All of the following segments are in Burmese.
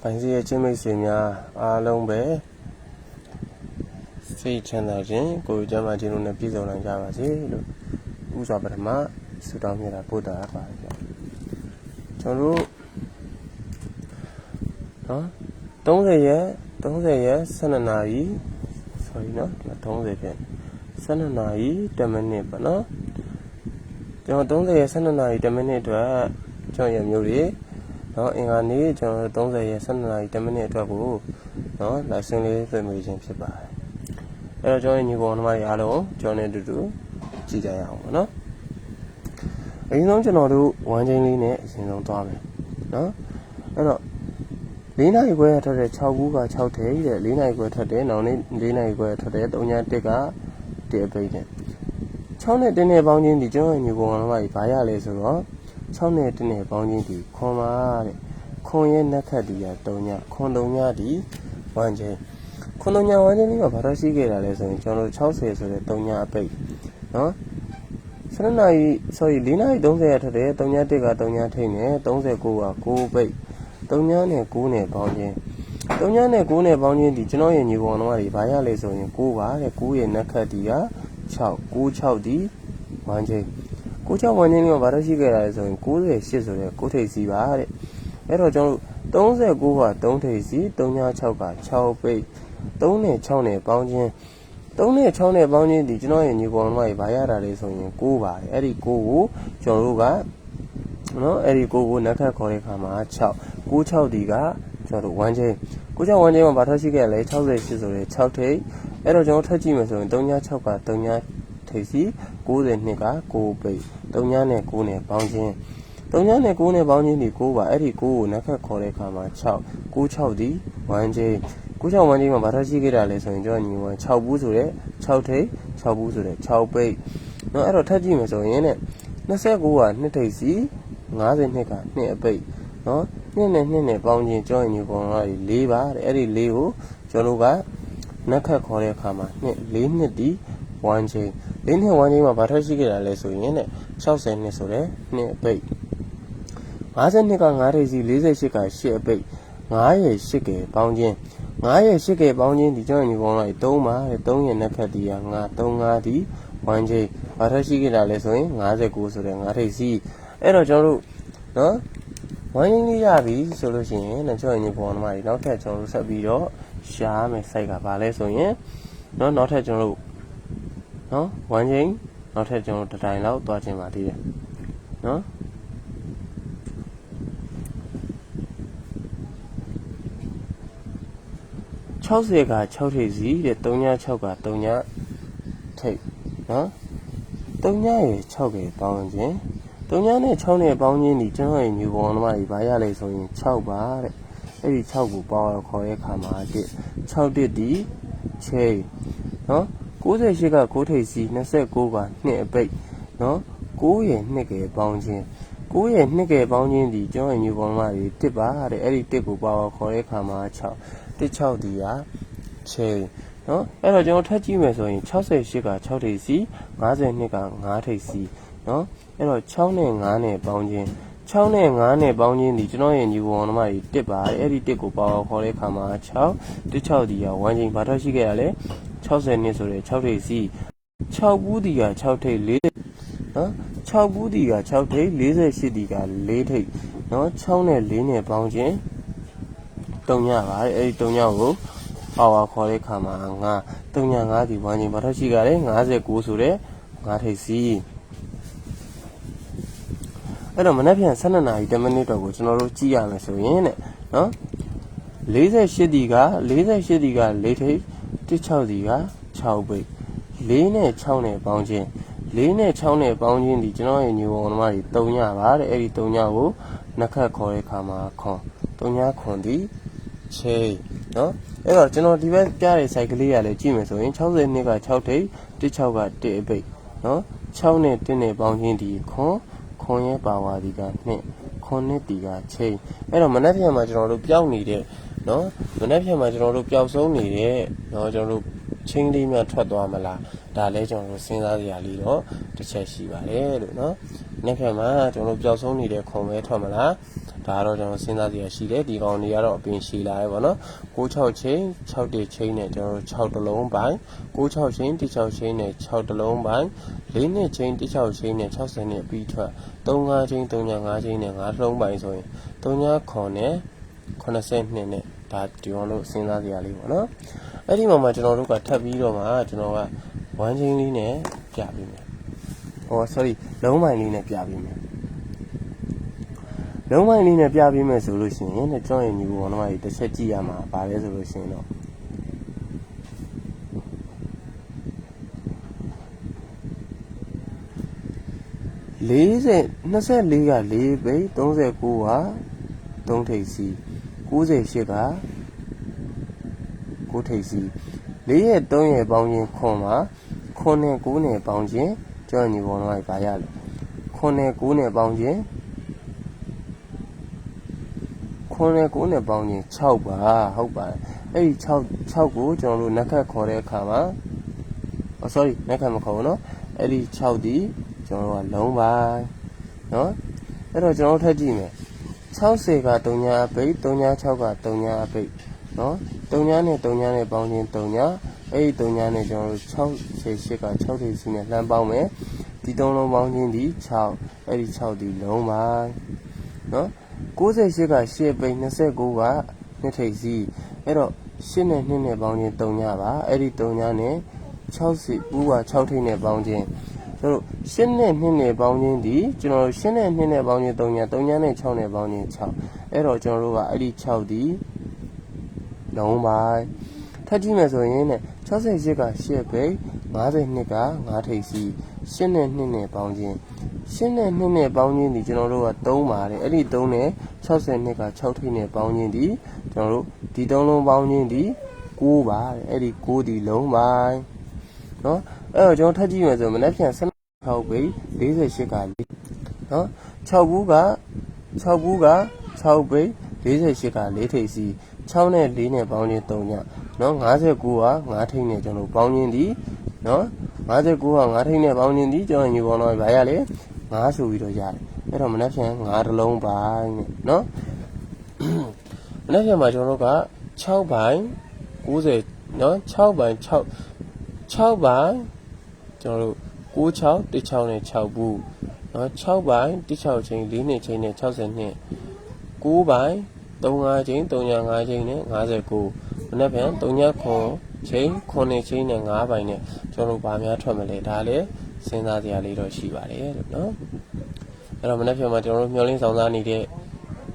ပိုင်စီရဲ့ချင်းမိတ်ဆွေများအားလုံးပဲစိတ်ချမ်းသာခြင်းကိုယ်ကျမ်းမာခြင်းတို့နဲ့ပြည့်စုံနိုင်ကြပါစေလို့ဥစွာပထမဆုတောင်းမြတ်တာပို့တာပါတယ်ဗျကျွန်တော်တို့30ရက်12နာရီ sorry နော်30ဖြစ်12နာရီ10မိနစ်ပေါ့နော်ကျွန်တော်30ရက်12နာရီ10မိနစ်အတွက်ကျွန်တော်ရမျိုးတွေနော်အင်္ဂါနေ့ကျွန်တော်30ရက်12နာရီ10မိနစ်အတွက်ကိုနော်လက်ဆင်းလေးဆွေးနွေးခြင်းဖြစ်ပါတယ်အဲ့တော့ကျွန်တော်ညီကောင်တို့အားလုံးကျွန်တော်နဲ့အတူတူကြည့်ကြရအောင်ပေါ့နော်အရင်ဆုံးကျွန်တော်တို့ဝမ်းချင်းလေးနဲ့အရင်ဆုံးသွားမယ်နော်အဲ့တော့4နာရီခွဲထွက်တဲ့6ခုက6ထဲတဲ့4နာရီခွဲထွက်တယ်နောက်နေ့4နာရီခွဲထွက်တယ်3ည1က1အပိတ်တဲ့6နဲ့1နဲ့ပေါင်းချင်းဒီကျွန်တော်ညီကောင်တို့ဘာရလဲဆိုတော့6နဲ့1နဲ့ပေါင်းချင်းဒီခွန်ပါတဲ့ခွန်ရဲ့နက်ခတ်ဒီက3ညခွန်3ညဒီဝမ်းချင်းခွန်3ညဝမ်းချင်းဒီမှာဘာလို့ရှိခဲ့တာလဲဆိုရင်ကျွန်တော်တို့60ဆိုတဲ့3ညအပိတ်နော်7နာရီ sorry 4နာရီ30ရထွက်တယ်3ည1က3ညထိတ်နေ39က9ပိတ်3ညနဲ့9နဲ့ပေါင်းချင်း3ညနဲ့9နဲ့ပေါင်းချင်းဒီကျွန်တော်ရဲ့ညီကောင်တို့ဘာရလဲဆိုရင်9ပါတဲ့9ရဲ့နက်ခတ်ဒီက6 96ဒီဝမ်းချင်း96ဝန်းချင်းကဘာလို့ရှိခဲ့တာလဲဆိုရင်98ဆိုတဲ့9ထိပ်စီပါတဲ့အဲ့တော့ကျွန်တော်39က3ထိပ်စီ396က6ပိတ်3နဲ့6နဲ့ပေါင်းချင်း3နဲ့6နဲ့ပေါင်းချင်းဒီကျွန်တော်ရဲ့ညီကောင်တို့ဘာရတာလဲဆိုရင်9ပါတယ်အဲ့ဒီ9ကိုကျွန်တော်တို့ကနော်အဲ့ဒီ9ကိုနက်ခတ်ခေါ်တဲ့အခါမှာ6 96ဒီကကျွန်တော်တို့ဝန်းချင်း96ဝန်းချင်းမှာဘာထွက်ရှိခဲ့လဲ68ဆိုတဲ့6ထိပ်အဲ့တော့ကျွန်တော်ထပ်ကြည့်မယ်ဆိုရင်396က3ထိပ်စီ92က9ပိတ်3ညနဲ့9နဲ့ပေါင်းချင်း3ညနဲ့9နဲ့ပေါင်းချင်းဒီ9ပါအဲ့ဒီ9ကိုနက်ခတ်ခေါ်တဲ့အခါမှာ6 96ဒီဝမ်းချင်း96ဝမ်းချင်းမှာဘာထရှိခဲ့တာလဲဆိုရင်ကျွန်တော်ညီမ6ဘူးဆိုတဲ့6ထိပ်6ဘူးဆိုတဲ့6ပိတ်เนาะအဲ့တော့ထပ်ကြည့်မယ်ဆိုရင်ね29က2ထိပ်စီ52က2အပိတ်เนาะ2နဲ့2နဲ့ပေါင်းချင်းကျွန်တော်ညီကောင်က4ပါတဲ့အဲ့ဒီ4ကိုကျွန်တော်ကနက်ခတ်ခေါ်တဲ့အခါမှာ4နှစ်ဒီဝမ်းချင်း4နှစ်ဝမ်းချင်းမှာဘာထရှိခဲ့တာလဲဆိုရင်ね60နှစ်ဆိုတဲ့2အပိတ်52က9ထိပ်စီ48က8အပိတ်9ရဲ့8ကပေါင်းချင်း9ရဲ့8ကပေါင်းချင်းဒီကျွန်တော်ညီကောင်လိုက်3ပါတဲ့3ရဲ့နက်ခတ်ဒီက9 35ဒီဝမ်းချင်းဘာထရှိခဲ့တာလဲဆိုရင်59ဆိုတဲ့9ထိပ်စီအဲ့တော့ကျွန်တော်တို့နော်ဝမ်းချင်းလေးရပြီဆိုလို့ရှိရင်ကျွန်တော်ညီကောင်တို့နောက်ထပ်ကျွန်တော်တို့ဆက်ပြီးတော့ရှားမယ် site ကဘာလဲဆိုရင်နော်နောက်ထပ်ကျွန်တော်တို့နော်ဝမ်းချင်းနောက်ထပ်ကျွန်တော်တို့တိုင်းလောက်သွားခြင်းပါသေးတယ်နော်60က6ထိပ်စီတဲ့3ည6က3ညထိပ်နော်3ညရဲ့6ကပေါင်းခြင်း3ညနဲ့6နဲ့ပေါင်းခြင်းဒီကျွန်တော်ရဲ့ညီကောင်တို့ဘာရလဲဆိုရင်6ပါတဲ့အဲ့ဒီ6ကိုပေါင်းခေါ်တဲ့အခါမှာ6တစ်ဒီချိန်နော်98က9ထိပ်စီ29က2အပိတ်နော်9ရဲ့2ကပေါင်းခြင်း9ရဲ့2ကပေါင်းခြင်းဒီကျွန်တော်ညီကောင်မတွေ1ပါတဲ့အဲ့ဒီ1ကိုပေါင်းခေါ်တဲ့အခါမှာ6 6ဒီကချိန်နော်အဲ့တော့ကျွန်တော်ထပ်ကြည့်မယ်ဆိုရင်68က6ထိပ်စီ52က9ထိပ်စီနော်အဲ့တော့6နဲ့9နဲ့ပေါင်းခြင်း6နဲ့9နဲ့ပေါင်းခြင်းဒီကျွန်တော်ရဲ့ညီကောင်တို့1ပါတဲ့အဲ့ဒီ1ကိုပေါင်းခေါ်တဲ့အခါမှာ6 6ဒီကဝမ်းချိန်ဘာထွက်ရှိခဲ့ရလဲ60နှစ်ဆိုတဲ့6ထိပ်စီ6ဘူးဒီက6ထိပ်4နော်6ဘူးဒီက6ထိပ်48ဒီက4ထိပ်နော်6နဲ့4နဲ့ပေါင်းခြင်း3ညပါအဲ့ဒီ3ညကိုပါဝါခေါ်တဲ့ခါမှာ9 3ည5ဒီဝမ်းချင်းဘာထွက်ရှိကြလဲ59ဆိုတဲ့9ထိပ်စီအဲ့တော့မနေ့ပြန်12နာရီ10မိနစ်တော့ကိုကျွန်တော်တို့ကြည့်ရမယ်ဆိုရင်တဲ့နော်48ဒီက4ထိပ်16ဒီက6ပိတ်4နဲ့6နဲ့ပေါင်းခြင်း4နဲ့6နဲ့ပေါင်းခြင်းဒီကျွန်တော်ရဲ့ညီကောင်တို့3ညပါတဲ့အဲ့ဒီ3ညကိုနက်ခတ်ခေါ်တဲ့ခါမှာခွန်3ညခွန်ဒီချိန်နော်အဲ့တော့ကျွန်တော်ဒီဘက်ပြတဲ့ site ကလေးရလဲကြည့်မယ်ဆိုရင်60နှစ်က6ထိပ်16က1အပိတ်နော်6နဲ့1နဲ့ပေါင်းခြင်းဒီခွန်ရဲ့ပါဝါဒီက2ခွန်နှစ်ဒီကချိန်အဲ့တော့မနက်ဖြန်မှာကျွန်တော်တို့ပျောက်နေတဲ့နော်မနေ့ဖြန်မှာကျွန်တော်တို့ပျောက်ဆုံးနေတဲ့နော်ကျွန်တော်တို့ချင်းလေးများထွက်သွားမလားဒါလည်းကျွန်တော်တို့စဉ်းစားစရာလေးတော့တစ်ချက်ရှိပါတယ်လို့နော်နေ့ဖြန်မှာကျွန်တော်တို့ပျောက်ဆုံးနေတဲ့ခွန်ပဲထွက်မလား ဒါတော့ကျွန်တော်စဉ်းစားစရာရှိတယ်ဒီကောင်တွေကတော့အပင်ရှည်လာရဲပေါ့နော်96ချင်း6တိချင်းနဲ့ကျွန်တော်6တလုံးပိုင်း96ချင်း16ချင်းနဲ့6တလုံးပိုင်း4နှစ်ချင်း16ချင်းနဲ့60နဲ့ပြီးထွက်35ချင်း35ချင်းနဲ့5လုံးပိုင်းဆိုရင်39ခွန်နဲ့82နဲ့ဒါဒီကောင်တို့စဉ်းစားစရာလေးပေါ့နော်အဲ့ဒီမှာကျွန်တော်တို့ကထပ်ပြီးတော့မှကျွန်တော်က1ချင်းလေးနဲ့ပြပေးမယ်sorry လုံးပိုင်းလေးနဲ့ပြပေးမယ်လုံးပိုင်းလေးနဲ့ပြပေးမယ်ဆိုလို့ရှိရင်ကျွန်တော်ရဲ့ညီဘောတော့တစ်ချက်ကြည့်ရမှာဗာလဲဆိုလို့ရှိရင်တော့24က4ဘိတ်39က3ထိပ်စီ98က9ထိပ်စီ4ရဲ့3ရဲ့ပေါင်းခြင်းခွန်မှာခွန်နဲ့9နဲ့ပေါင်းခြင်းကျွန်တော်ညီဘောတော့ဗာရလဲခွန်နဲ့9နဲ့ပေါင်းခြင်းခွန်နဲ့9နဲ့ပေါင်းခြင်း6ပါဟုတ်ပါတယ်အဲ့ဒီ6ကိုကျွန်တော်တို့နက်ခတ်ခေါ်တဲ့အခါမှာsorry နက်ခတ်မခေါ်ဘူးเนาะအဲ့ဒီ6ဒီကျွန်တော်တို့ကလုံးပိုင်းเนาะအဲ့တော့ကျွန်တော်ထပ်ကြည့်မယ်60က3ညာအပိတ်3ညာ6က3ညာအပိတ်เนาะ3ညာနဲ့3ညာနဲ့ပေါင်းခြင်း3ညာအဲ့ဒီ3ညာနဲ့ကျွန်တော်တို့68က6ထိပ်စီနဲ့လှမ်းပေါင်းမယ်ဒီ3လုံးပေါင်းခြင်းဒီ6အဲ့ဒီ6ဒီလုံးပိုင်းเนาะ98က8ပိတ်29က2ထိပ်စီအဲ့တော့8နဲ့2နဲ့ပေါင်းခြင်း3ညပါအဲ့ဒီ3ညနဲ့60ဦးက6ထိပ်နဲ့ပေါင်းခြင်းကျွန်တော်8နဲ့2နဲ့ပေါင်းခြင်းဒီကျွန်တော်8နဲ့2နဲ့ပေါင်းခြင်း3ည3ညနဲ့6နဲ့ပေါင်းခြင်း6အဲ့တော့ကျွန်တော်တို့ကအဲ့ဒီ6ဒီလုံးပိုင်းထပ်ကြည့်မယ်ဆိုရင်68က8ပိတ်52က5ထိပ်စီ8နဲ့2နဲ့ပေါင်းခြင်း8နဲ့2နဲ့ပေါင်းခြင်းဒီကျွန်တော်တို့က3ပါတယ်အဲ့ဒီ3နဲ့62က6ထိပ်နဲ့ပေါင်းခြင်းဒီကျွန်တော်တို့ဒီ3လုံးပေါင်းခြင်းဒီ9ပါတယ်အဲ့ဒီ9ဒီလုံးပိုင်းเนาะအဲ့တော့ကျွန်တော်ထပ်ကြည့်မယ်ဆိုမနေ့ပြန်16ပိတ်48က4เนาะ6ဘူးက6ပိတ်48က4ထိပ်စီ6နဲ့4နဲ့ပေါင်းခြင်း3ညเนาะ59က5ထိပ်နဲ့ကျွန်တော်ပေါင်းခြင်းဒီเนาะ59က5ထိပ်နဲ့ပေါင်းခြင်းဒီကျွန်တော်ညီပေါ်တော့ဗာရလေ5ဆိုပြီးတော့ရတယ်အဲ့တော့မနေ့ပြန်5တလုံးပိုင်းနဲ့เนาะမနေ့ပြန်မှာကျွန်တော်တို့က6ပိုင်း90เนาะ6ပိုင်း6ပိုင်းကျွန်တော်တို့96 16နဲ့6ဘူးเนาะ6ပိုင်း16ချင်း4နှစ်ချင်းနဲ့60နှစ်9ပိုင်း35ချင်း35ချင်းနဲ့59မနေ့ပြန်39ခွန်ချင်း9ချင်းနဲ့5ပိုင်းနဲ့ကျွန်တော်တို့ဗာများထွက်မလဲဒါလည်းစဉ်းစားစရာလေးတော့ရှိပါတယ်လို့เนาะအဲ့တော့မနေ့ပြန်မှာကျွန်တော်တို့မျှော်လင့်ဆောင်စားနေတဲ့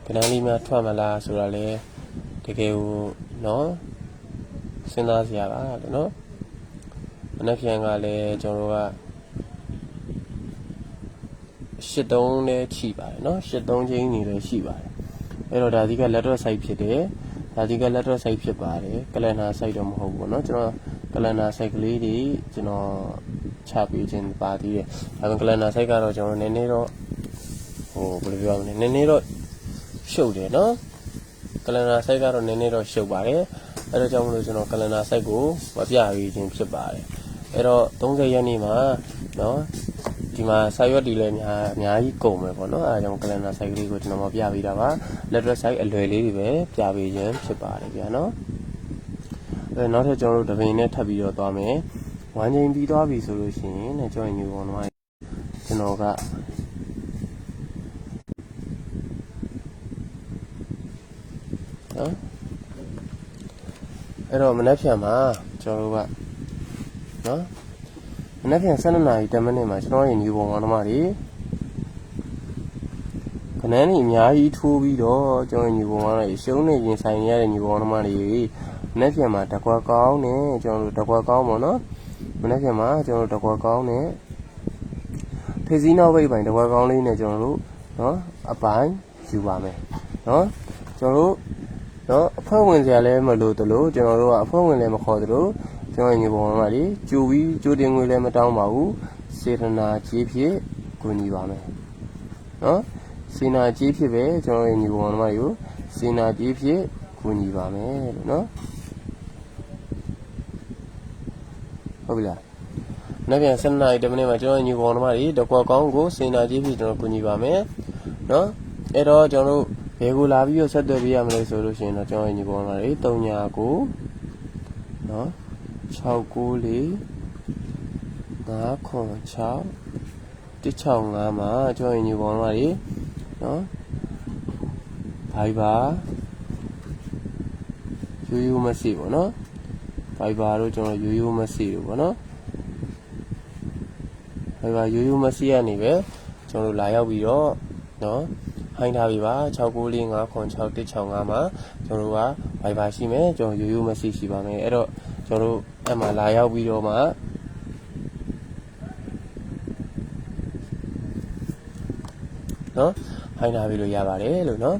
ကဏ္ဍလေးများထွက်မလားဆိုတာလေတကယ်ကိုเนาะစဉ်းစားစရာပါလို့เนาะမနေ့ပြန်ကလည်းကျွန်တော်တို့က83နဲ့ချိပါတယ်เนาะ83ချင်းနေလည်းရှိပါတယ်အဲ့တော့ဒါဒီကလက်တော့ site ဖြစ်တယ်ဒါဒီကလက်တော့ site ဖြစ်ပါတယ်ကလန်နာ site တော့မဟုတ်ဘူးเนาะကျွန်တော်ကလန်နာ site ကလေးတွေကျွန်တော်ချပေးခြင်းပါသေးတယ်ဒါပေမဲ့ကလန်နာ site ကတော့ကျွန်တော်နည်းနည်းတော့ဘယ်လိုပြောမလဲနည်းနည်းတော့ရှုပ်တယ်เนาะကလန်နာ site ကတော့နည်းနည်းတော့ရှုပ်ပါတယ်အဲ့တော့ကြောင့်မလို့ကျွန်တော်ကလန်နာ site ကိုမပြပေးခြင်းဖြစ်ပါတယ်အဲ့တော့30ရက်နေ့မှာเนาะဒီမှာစာရွက်တွေလည်းအများကြီးကုန်မယ်ပေါ့နော်အဲဒါကြောင့်ကလန်ဒါ site ကလေးကိုကျွန်တော်မပြပေးတာပါ letter site အလွယ်လေးတွေပဲပြပေးခြင်းဖြစ်ပါတယ်ဗျာနော်အဲနောက်ထပ်ကျွန်တော်တို့တပင်နဲ့ထပ်ပြီးတော့သွားမယ်ဝမ်းချိန်ပြီးသွားပြီဆိုလို့ရှိရင်လည်းကျွန်တော်ညူပေါ်တော့ကျွန်တော်ကနော်အဲ့တော့မနေ့ဖြန်မှာကျွန်တော်တို့ကနော်မနေ့ပြန်12နာရီ10မိနစ်မှာကျွန်တော်ရဲ့ညီပေါ်ကောင်တို့တွေခဏနေအများကြီးထိုးပြီးတော့ကျွန်တော်ညီပေါ်ကောင်တွေရှုံးနေရင်ဆိုင်ရတဲ့ညီပေါ်ကောင်တွေမနေ့ပြန်မှာတကွာကောင်းနဲ့ကျွန်တော်တို့တကွာကောင်းပေါ့နော်မနေ့ပြန်မှာကျွန်တော်တို့တကွာကောင်းနဲ့ထေစီနောက်ဘိတ်ပိုင်းတကွာကောင်းလေးနဲ့ကျွန်တော်တို့နော်အပိုင်းယူပါမယ်နော်ကျွန်တော်တို့နော်အဖွဲ့ဝင်စရာလည်းမလိုတလို့ကျွန်တော်တို့ကအဖွဲ့ဝင်လည်းမခေါ်တလို့ကျွန်တော်ညီပေါ်မှာလေကြိုပြီးကြိုတင်ငွေလည်းမတောင်းပါဘူးစေတနာကြီးဖြစ်ကူညီပါမယ်နော်စေနာကြီးဖြစ်ပဲကျွန်တော်ညီပေါ်မှာကိုစေနာကြီးဖြစ်ကူညီပါမယ်လို့နော်ဟုတ်ပြီလားနောက်ပြန်7နာရီ10မိနစ်မှာကျွန်တော်ညီပေါ်မှာတကွာကောင်းကိုစေနာကြီးဖြစ်ကျွန်တော်ကူညီပါမယ်နော်အဲ့တော့ကျွန်တော်တို့ ဘယ်ကိုလာပြီးတော့ဆက်သွယ်ပေးရမလဲဆိုလို့ရှိရင်တော့ကျွန်တော်ညီကောင်မလေး3ညာကိုနော်694 506 165မှာကျွန်တော်ညီကောင်မလေးနော်Viber ရိုးမရှိပေါ့နော် Viber တို့ကျွန်တော်ရိုးမရှိလို့ပေါ့နော် Viber ရိုးမရှိရနေပဲကျွန်တော်လာရောက်ပြီးတော့နော်ဟိုင်းထားပြီပါ694566165မှာကျွန်တော်က Viber ရှိမယ်ကျွန်တော်ရိုးမရှိရှိပါမယ်အဲ့တော့ကျွန်တော်အဲ့မှာလာရောက်ပြီးတော့မှနော်ဟိုင်းထားပြီးလို့ရပါတယ်လို့နော်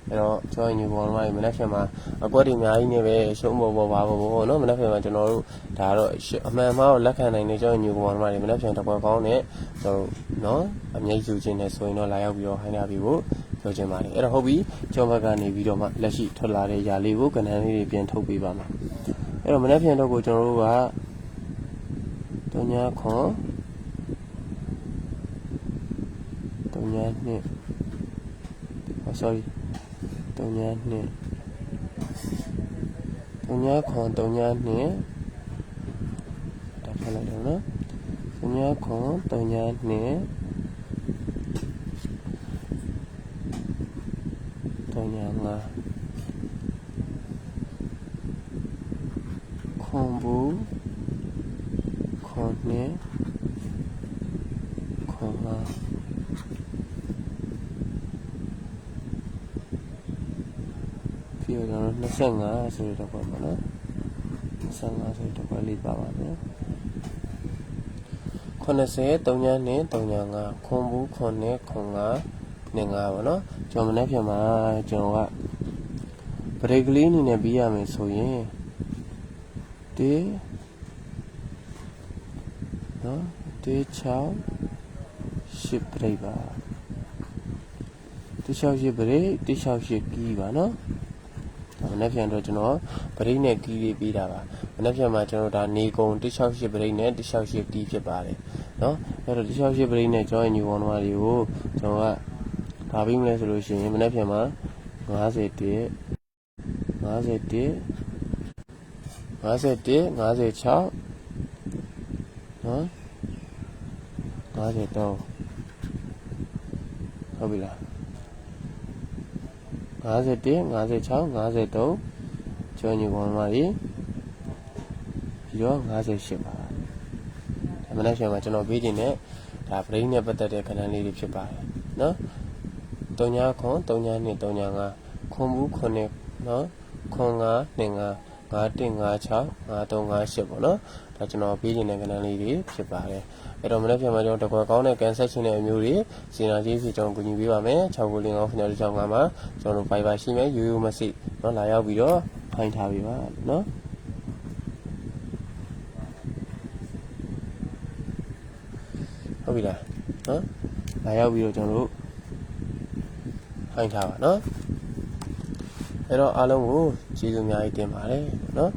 အဲ့တော့ကျွန်တော်ညီကောင်တို့မနေ့ကမှအကွက်တွေအများကြီးနေပဲရှုံးပေါ်ပါဘောနော်မနေ့ကမှကျွန်တော်တို့ဒါတော့အမှန်မှန်တော့လက်ခံနိုင်နေကျွန်တော်ညီကောင်တို့မနေ့ကတကွက်ကောင်းနဲ့ကျွန်တော်နော်အမြဲယူခြင်းနဲ့ဆိုရင်တော့လာရောက်ပြီးတော့ဟိုင်းထားပြီးဖို့ပြောချင်ပါတယ်အဲ့တော့ဟုတ်ပြီကျွန်တော်ဘက်ကနေပြီးတော့မှလက်ရှိထွက်လာတဲ့ຢာလေးကိုကဏ္ဍလေးတွေပြန်ထုတ်ပေးပါမှာအဲ့တော့မနေ့ကတော့ကိုကျွန်တော်တို့က3ညာခွန်3ညာနှစ်sorry 3ညာနှစ်3ညာခွန်3ညာနှစ်ဒါဖတ်လိုက်တော့နော်3ညာခွန်3ညာနှစ်3ညာ5ခွန်ဘူးခွန်နှစ်ခွန်5ပြီးတော့25ဆိုတော့ပေါ့နော်25ဆိုတော့ပေါ့လေးပါပါမယ်80 3ညာ2 3ညာ5ခွန်ဘူးခွန်နဲ့ခွန်5နဲ့5ပေါ့နော်ကျွန်တော်မနေ့ပြန်မှာကျွန်တော်ကဘရိတ်ကလေးအနေနဲ့ပြီးရမယ်ဆိုရင်တေးနော်တေး6 10ဘရိတ်ပါတေး6 10ဘရိတ်တေး6 10ကီးပါနော်မနေ့ပြန်တော့ကျွန်တော်ဗရိတ်နဲ့ကီးလေးပြီးတာပါမနေ့ပြန်မှာကျွန်တော်ဒါနေကုံ168ဗရိတ်နဲ့168ကီးဖြစ်ပါတယ်เนาะအဲ့တော့168ဗရိတ်နဲ့ကျွန်တော်ညီကောင်တို့တွေကိုကျွန်တော်ကဒါပြီးမလဲဆိုလို့ရှိရင်မနေ့ပြန်မှာ51 56เนาะ53ဟုတ်ပြီလား51 56 53ကျော်ညီကောင်မကြီးပြီးတော့58ပါဒါမနေ့ကကျွန်တော်ပေးခြင်းနဲ့ဒါ brain နဲ့ပတ်သက်တဲ့ခဏလေးတွေဖြစ်ပါတယ်เนาะ3ညာခွန်3ညာ2 3ညာ5ခွန်ဘူးခွန်နဲ့เนาะခွန်5 2 5 5 1 5 6 5 3 5 8ပေါ့เนาะဒါကျွန်တော်ပေးခြင်းတဲ့ခဏလေးတွေဖြစ်ပါတယ်အဲ့တော့မနေ့ကမှကျွန်တော်တကွာကောင်းတဲ့ကန်ဆက်ရှင်တဲ့အမျိုးတွေစီနာကြီးစီကျွန်တော်ကူညီပေးပါမယ်695မှာကျွန်တော် Viber ရှိမယ်ရိုးရိုးမရှိเนาะလာရောက်ပြီးတော့ဖိုင်ထားပေးပါเนาะဟုတ်ပြီလားเนาะလာရောက်ပြီးတော့ကျွန်တော်တို့ဖိုင်ထားပါเนาะအဲ့တော့အားလုံးကိုကျေးဇူးအများကြီးတင်ပါတယ်เนาะ